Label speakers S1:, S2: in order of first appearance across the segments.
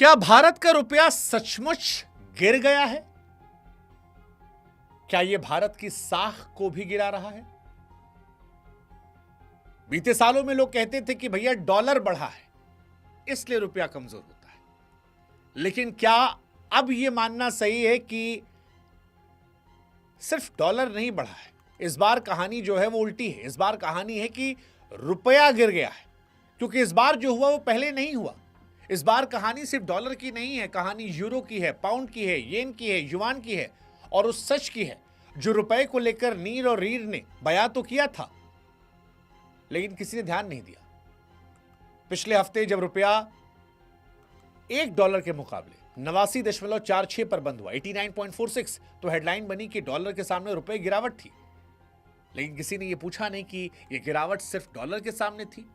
S1: क्या भारत का रुपया सचमुच गिर गया है? क्या यह भारत की साख को भी गिरा रहा है? बीते सालों में लोग कहते थे कि भैया डॉलर बढ़ा है इसलिए रुपया कमजोर होता है, लेकिन क्या अब यह मानना सही है कि सिर्फ डॉलर नहीं बढ़ा है? इस बार कहानी जो है वो उल्टी है। इस बार कहानी है कि रुपया गिर गया है, क्योंकि इस बार जो हुआ वो पहले नहीं हुआ। इस बार कहानी सिर्फ डॉलर की नहीं है, कहानी यूरो की है, पाउंड की है, येन की है, युआन की है और उस सच की है जो रुपए को लेकर नीर और रीर ने बयां तो किया था, लेकिन किसी ने ध्यान नहीं दिया। पिछले हफ्ते जब रुपया $1 के मुकाबले 89.46 पर बंद हुआ, 89.46, तो हेडलाइन बनी कि डॉलर के सामने रुपए गिरावट थी। लेकिन किसी ने यह पूछा नहीं कि यह गिरावट सिर्फ डॉलर के सामने थी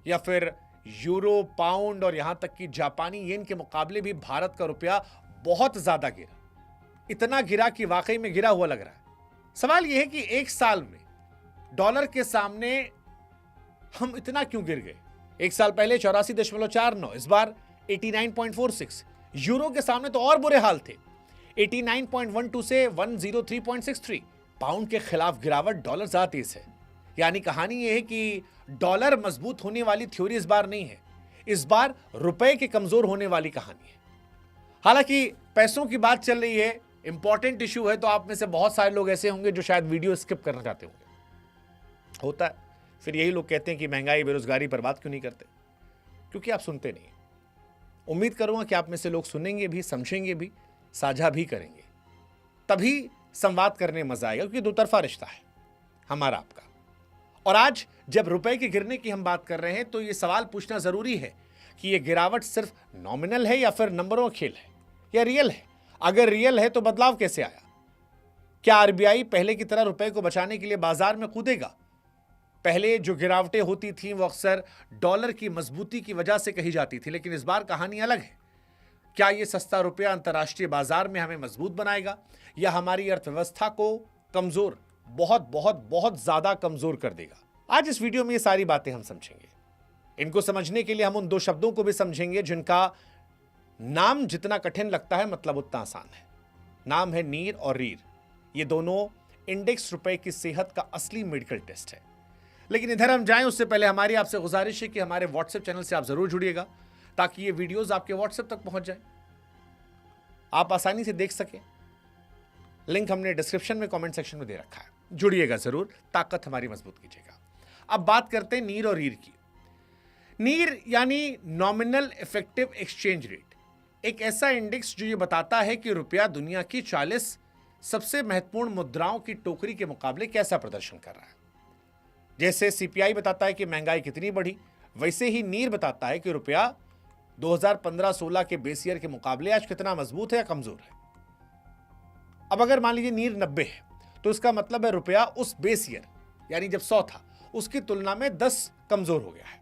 S1: या फिर यूरो, पाउंड और यहां तक कि जापानी येन के मुकाबले भी भारत का रुपया बहुत ज्यादा गिरा। इतना गिरा कि वाकई में गिरा हुआ लग रहा है। सवाल यह है कि एक साल में डॉलर के सामने हम इतना क्यों गिर गए? एक साल पहले 84.49, इस बार 89.46। यूरो के सामने तो और बुरे हाल थे, 89.12 से 103.63। पाउंड के खिलाफ गिरावट डॉलर ज्यादा तेज है। यानी कहानी यह है कि डॉलर मजबूत होने वाली थ्योरी इस बार नहीं है, इस बार रुपए के कमजोर होने वाली कहानी है। हालांकि पैसों की बात चल रही है, इंपॉर्टेंट इशू है, तो आप में से बहुत सारे लोग ऐसे होंगे जो शायद वीडियो स्किप करना चाहते होंगे। होता है, फिर यही लोग कहते हैं कि महंगाई, बेरोजगारी पर बात क्यों नहीं करते, क्योंकि आप सुनते नहीं। उम्मीद करूंगा कि आप में से लोग सुनेंगे भी, समझेंगे भी, साझा भी करेंगे, तभी संवाद करने में मजा आएगा, क्योंकि दो तरफा रिश्ता है हमारा आपका। और आज जब रुपए के गिरने की हम बात कर रहे हैं तो यह सवाल पूछना जरूरी है कि यह गिरावट सिर्फ नॉमिनल है या फिर नंबरों का खेल है या रियल है। अगर रियल है तो बदलाव कैसे आया? क्या आरबीआई पहले की तरह रुपए को बचाने के लिए बाजार में कूदेगा? पहले जो गिरावटें होती थीं वो अक्सर डॉलर की मजबूती की वजह से कही जाती थी, लेकिन इस बार कहानी अलग है। क्या यह सस्ता रुपया अंतर्राष्ट्रीय बाजार में हमें मजबूत बनाएगा या हमारी अर्थव्यवस्था को कमजोर, बहुत बहुत बहुत ज्यादा कमजोर कर देगा? आज इस वीडियो में ये सारी बातें हम समझेंगे। इनको समझने के लिए हम उन दो शब्दों को भी समझेंगे जिनका नाम जितना कठिन लगता है मतलब उतना आसान है। नाम है नीर और रीर। ये दोनों इंडेक्स रुपए की सेहत का असली मेडिकल टेस्ट है। लेकिन इधर हम जाएं उससे पहले हमारी आपसे गुजारिश है कि हमारे व्हाट्सएप चैनल से आप जरूर जुड़िएगा, ताकि ये वीडियोस आपके व्हाट्सएप तक पहुंच जाए, आप आसानी से देख सकें। लिंक हमने डिस्क्रिप्शन में, कमेंट सेक्शन में दे रखा है, जुड़िएगा जरूर, ताकत हमारी मजबूत कीजिएगा। अब बात करते हैं नीर और रीर की। नीर यानी नॉमिनल इफेक्टिव एक्सचेंज रेट, एक ऐसा इंडेक्स जो ये बताता है कि रुपया दुनिया की 40 सबसे महत्वपूर्ण मुद्राओं की टोकरी के मुकाबले कैसा प्रदर्शन कर रहा है। जैसे सीपीआई बताता है कि महंगाई कितनी बढ़ी, वैसे ही नीर बताता है कि रुपया 2015-16 के बेस ईयर के मुकाबले आज कितना मजबूत है या कमजोर है। अब अगर मान लीजिए नीर 90 है तो इसका मतलब है रुपया उस बेस ईयर यानी जब 100 था उसकी तुलना में 10 कमजोर हो गया है।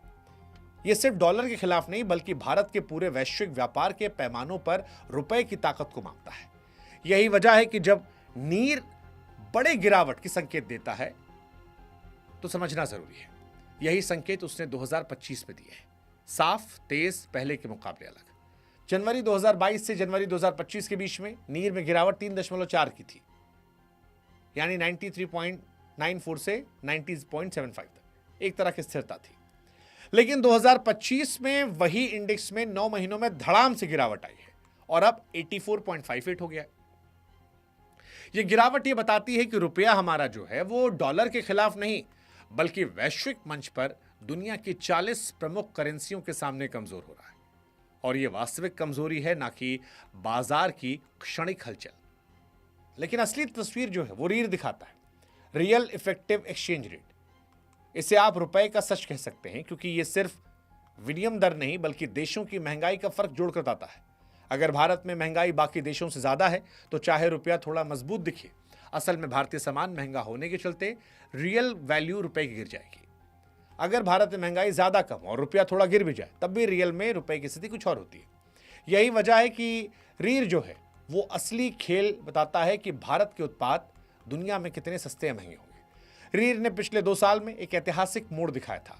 S1: यह सिर्फ डॉलर के खिलाफ नहीं बल्कि भारत के पूरे वैश्विक व्यापार के पैमानों पर रुपए की ताकत को मापता है। यही वजह है कि जब नीर बड़े गिरावट की संकेत देता है तो समझना जरूरी है। यही संकेत उसने 2025 में दिए हैं, साफ, तेज, पहले के मुकाबले अलग। जनवरी 2022 से जनवरी 2025 के बीच में नीर में गिरावट 3.4 की थी, यानी 93.94 से 90.75 तक एक तरह की स्थिरता थी। लेकिन 2025 में वही इंडेक्स में 9 महीनों में धड़ाम से गिरावट आई है और अब 84.58 हो गया है। यह गिरावट यह बताती है कि रुपया हमारा जो है वो डॉलर के खिलाफ नहीं बल्कि वैश्विक मंच पर दुनिया की 40 प्रमुख करेंसियों के सामने कमजोर हो रहा है। और यह वास्तविक कमजोरी है, ना कि बाजार की क्षणिक हलचल। लेकिन असली तस्वीर जो है वो रीर दिखाता है, रियल इफेक्टिव एक्सचेंज रेट। इसे आप रुपए का सच कह सकते हैं, क्योंकि यह सिर्फ विनिमय दर नहीं बल्कि देशों की महंगाई का फर्क जोड़कर बताता है। अगर भारत में महंगाई बाकी देशों से ज्यादा है तो चाहे रुपया थोड़ा मजबूत दिखे, असल में भारतीय सामान महंगा होने के चलते रियल वैल्यू रुपए की गिर जाएगी। अगर भारत में महंगाई ज्यादा कम और रुपया थोड़ा गिर भी जाए तब भी रियल में रुपए की स्थिति कुछ और होती है। यही वजह है कि रीर जो है वो असली खेल बताता है कि भारत के उत्पाद दुनिया में कितने सस्ते या महंगे होंगे। रीर ने पिछले 2 साल में एक ऐतिहासिक मोड़ दिखाया था।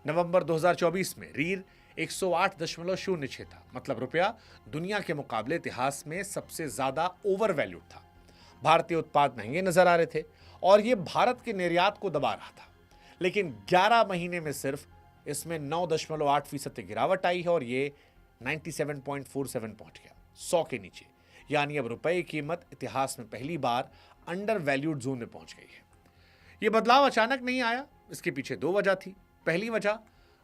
S1: नवंबर 2024 में रीर 108.06 था। मतलब रुपया दुनिया के मुकाबले इतिहास में सबसे ज्यादा ओवर वैल्यूड था। भारतीय उत्पाद महंगे नजर आ रहे थे और यह भारत के निर्यात को दबा रहा था। लेकिन 11 महीने में सिर्फ इसमें 9.8% की गिरावट आई है और ये 97.47 पहुंच गया, 100 के नीचे। यानी अब रुपए की कीमत इतिहास में पहली बार अंडर वैल्यूड जोन में पहुंच गई है। यह बदलाव अचानक नहीं आया, इसके पीछे दो वजह थी। पहली वजह,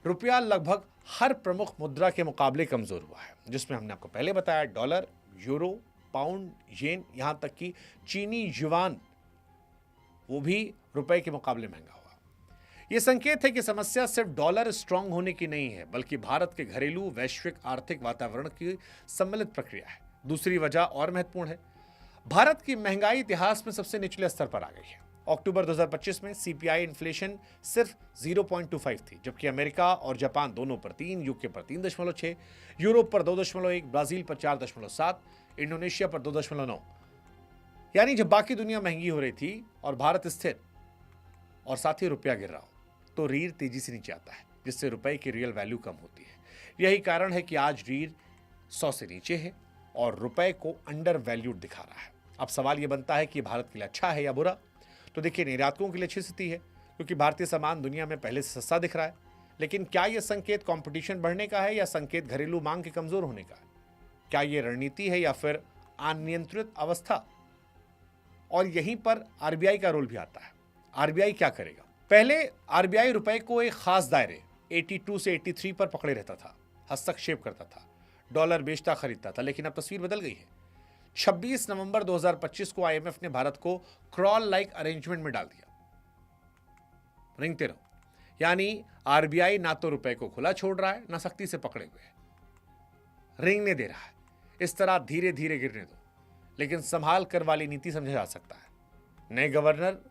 S1: रुपया लगभग हर प्रमुख मुद्रा के मुकाबले कमजोर हुआ है, जिसमें हमने आपको पहले बताया डॉलर, यूरो, पाउंड, येन, यहां तक कि चीनी युआन, वो भी रुपए के मुकाबले महंगा हुआ। यह संकेत है कि समस्या सिर्फ डॉलर स्ट्रांग होने की नहीं है, बल्कि भारत के घरेलू वैश्विक आर्थिक वातावरण की सम्मिलित प्रक्रिया है। दूसरी वजह और महत्वपूर्ण है, भारत की महंगाई इतिहास में सबसे निचले स्तर पर आ गई है। अक्टूबर 2025 में सीपीआई इन्फ्लेशन सिर्फ 0.25 थी, जबकि अमेरिका और जापान दोनों पर 3, यूके पर 3.6, यूरोप पर 2.1, ब्राजील पर 4.7, इंडोनेशिया पर 2.9। यानी जब बाकी दुनिया महंगी हो रही थी और भारत स्थिर और साथ ही रुपया गिर रहा हो, तो रीढ़ तेजी से नीचे आता है, जिससे रुपए की रियल वैल्यू कम होती है। यही कारण है कि आज रीढ़ 100 से नीचे है और रुपए को अंडर वैल्यूड दिखा रहा है। अब सवाल यह बनता है कि भारत के लिए अच्छा है या बुरा। तो देखिए, निर्यातकों के लिए अच्छी स्थिति है, क्योंकि भारतीय सामान दुनिया में पहले से सस्ता दिख रहा है। लेकिन क्या यह संकेत कंपटीशन बढ़ने का है या संकेत घरेलू मांग के कमजोर होने का है? क्या यह रणनीति है या फिर अनियंत्रित अवस्था? और यहीं पर आरबीआई का रोल भी आता है। आरबीआई क्या करेगा? पहले आरबीआई रुपए को एक खास दायरे 82 से 83 पर पकड़े रहता था, हस्तक्षेप करता था, डॉलर बेचता खरीदता था। लेकिन अब तस्वीर बदल गई है। 26 नवंबर 2025 को आईएमएफ ने भारत को क्रॉल लाइक अरेंजमेंट में डाल दिया। रेंगते रहो। यानी आरबीआई ना तो रुपए को खुला छोड़ रहा है, ना सख्ती से पकड़े हुए है, रेंगने दे रहा है। इस तरह धीरे धीरे गिरने दो, लेकिन संभाल कर वाली नीति समझा जा सकता है। नए गवर्नर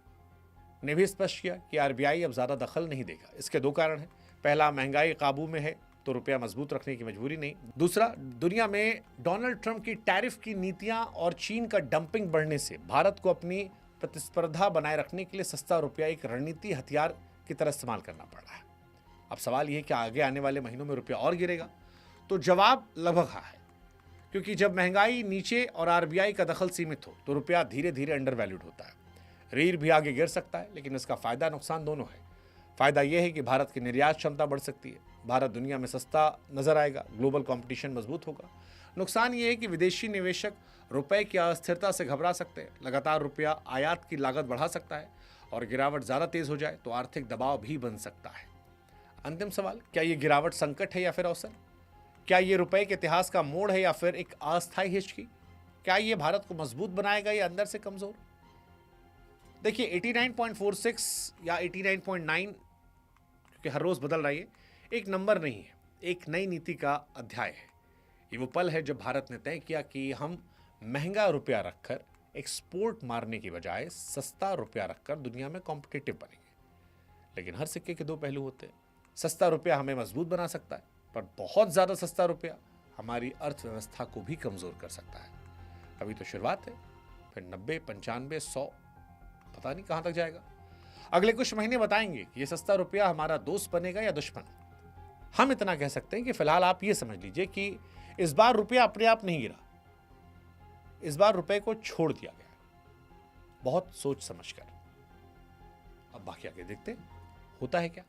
S1: ने भी स्पष्ट किया कि आरबीआई अब ज्यादा दखल नहीं देगा। इसके दो कारण हैं। पहला, महंगाई काबू में है तो रुपया मजबूत रखने की मजबूरी नहीं। दूसरा, दुनिया में डोनाल्ड ट्रंप की टैरिफ की नीतियां और चीन का डंपिंग बढ़ने से भारत को अपनी प्रतिस्पर्धा बनाए रखने के लिए सस्ता रुपया एक रणनीति हथियार की तरह इस्तेमाल करना पड़ रहा है। अब सवाल यह है कि आगे आने वाले महीनों में रुपया और गिरेगा? तो जवाब लगभग हाँ है, क्योंकि जब महंगाई नीचे और आरबीआई का दखल सीमित हो तो रुपया धीरे धीरे अंडर वैल्यूड होता है। रीढ़ भी आगे गिर सकता है, लेकिन इसका फायदा नुकसान दोनों है। फायदा यह है कि भारत की निर्यात क्षमता बढ़ सकती है, भारत दुनिया में सस्ता नजर आएगा, ग्लोबल कंपटीशन मजबूत होगा। नुकसान यह है कि विदेशी निवेशक रुपए की अस्थिरता से घबरा सकते हैं, लगातार रुपया आयात की लागत बढ़ा सकता है और गिरावट ज्यादा तेज हो जाए तो आर्थिक दबाव भी बन सकता है। अंतिम सवाल, क्या यह गिरावट संकट है या फिर अवसर? क्या यह रुपए के इतिहास का मोड़ है या फिर एक अस्थायी हिचकी? क्या यह भारत को मजबूत बनाएगा या अंदर से कमजोर? देखिए, 89.46 या 89.9, क्योंकि हर रोज बदल रही है, एक नंबर नहीं है, एक नई नीति का अध्याय है। ये वो पल है जब भारत ने तय किया कि हम महंगा रुपया रखकर एक्सपोर्ट मारने की बजाय सस्ता रुपया रखकर दुनिया में कॉम्पिटिटिव बनेंगे। लेकिन हर सिक्के के दो पहलू होते हैं। सस्ता रुपया हमें मजबूत बना सकता है, पर बहुत ज्यादा सस्ता रुपया हमारी अर्थव्यवस्था को भी कमजोर कर सकता है। अभी तो शुरुआत है, फिर 90, 95, 100, पता नहीं कहां तक जाएगा। अगले कुछ महीने बताएंगे कि ये सस्ता रुपया हमारा दोस्त बनेगा या दुश्मन। हम इतना कह सकते हैं कि फिलहाल आप ये समझ लीजिए कि इस बार रुपया अपने आप नहीं गिरा, इस बार रुपए को छोड़ दिया गया, बहुत सोच समझकर। अब बाकी आगे देखते हैं होता है क्या।